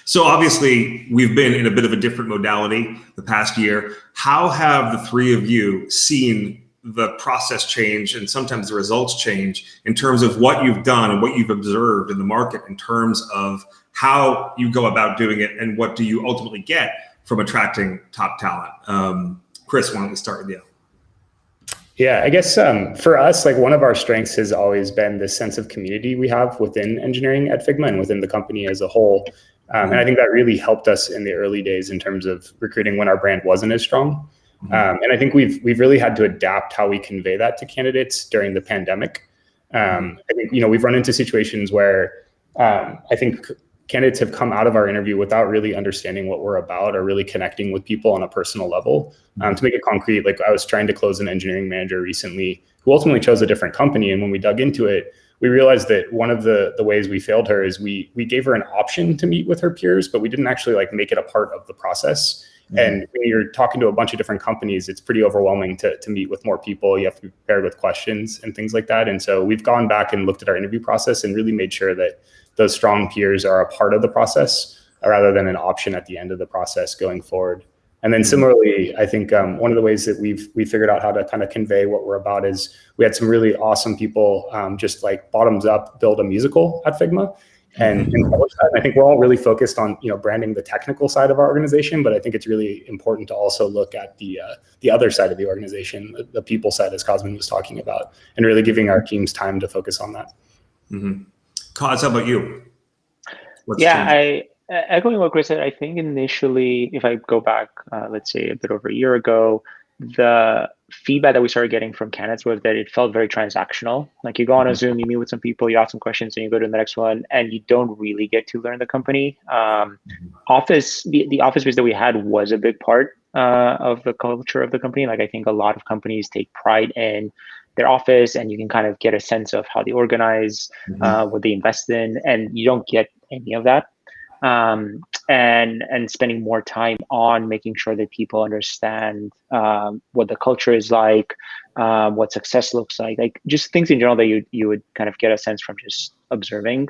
So obviously, we've been in a bit of a different modality the past year. How have the three of you seen the process change and sometimes the results change in terms of what you've done and what you've observed in the market in terms of how you go about doing it and what do you ultimately get from attracting top talent? Kris, why don't we start with you? Yeah, I guess for us, like one of our strengths has always been this sense of community we have within engineering at Figma and within the company as a whole. And I think that really helped us in the early days in terms of recruiting when our brand wasn't as strong. And I think we've really had to adapt how we convey that to candidates during the pandemic. I think, we've run into situations where I think candidates have come out of our interview without really understanding what we're about or really connecting with people on a personal level. To make it concrete, like I was trying to close an engineering manager recently who ultimately chose a different company. And when we dug into it, we realized that one of the ways we failed her is we gave her an option to meet with her peers, but we didn't actually like make it a part of the process. And when you're talking to a bunch of different companies, it's pretty overwhelming to meet with more people. You have to be prepared with questions and things like that. And so we've gone back and looked at our interview process and really made sure that those strong peers are a part of the process rather than an option at the end of the process going forward. And then similarly, I think one of the ways that we figured out how to kind of convey what we're about is we had some really awesome people just like bottoms up build a musical at Figma and publish that. And I think we're all really focused on branding the technical side of our organization, but I think it's really important to also look at the other side of the organization, the people side, as Cosmin was talking about, and really giving our teams time to focus on that. Cos, how about you? Echoing what Kris said, I think initially, if I go back, let's say a bit over a year ago, the feedback that we started getting from candidates was that it felt very transactional. Like you go on a Zoom, you meet with some people, you ask some questions, and you go to the next one, and you don't really get to learn the company. The office space that we had was a big part of the culture of the company. Like I think a lot of companies take pride in their office, and you can kind of get a sense of how they organize, what they invest in, and you don't get any of that. And spending more time on making sure that people understand what the culture is like, what success looks like just things in general that you would kind of get a sense from just observing,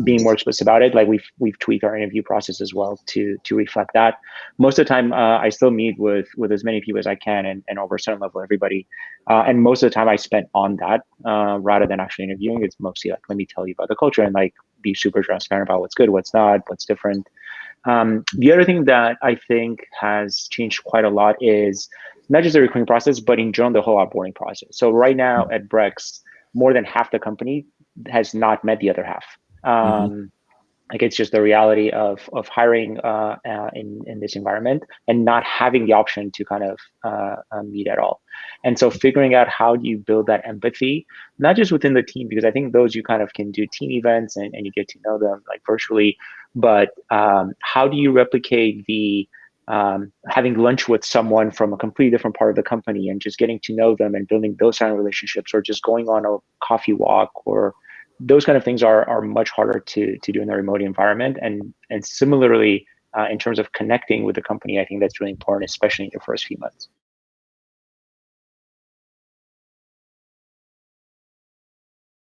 being more explicit about it. Like we've tweaked our interview process as well to reflect that. Most of the time, I still meet with as many people as I can and over a certain level, everybody. And most of the time I spent on that rather than actually interviewing. It's mostly like, let me tell you about the culture and like be super transparent about what's good, what's not, what's different. The other thing that I think has changed quite a lot is not just the recruiting process, but in general, the whole onboarding process. So right now at Brex, more than half the company has not met the other half. Like it's just the reality of hiring in this environment and not having the option to kind of meet at all. And so figuring out how do you build that empathy, not just within the team, because I think those you kind of can do team events and you get to know them like virtually, but how do you replicate the having lunch with someone from a completely different part of the company and just getting to know them and building those kind of relationships, or just going on a coffee walk, or those kind of things are much harder to do in a remote environment. And similarly, in terms of connecting with the company, I think that's really important, especially in your first few months.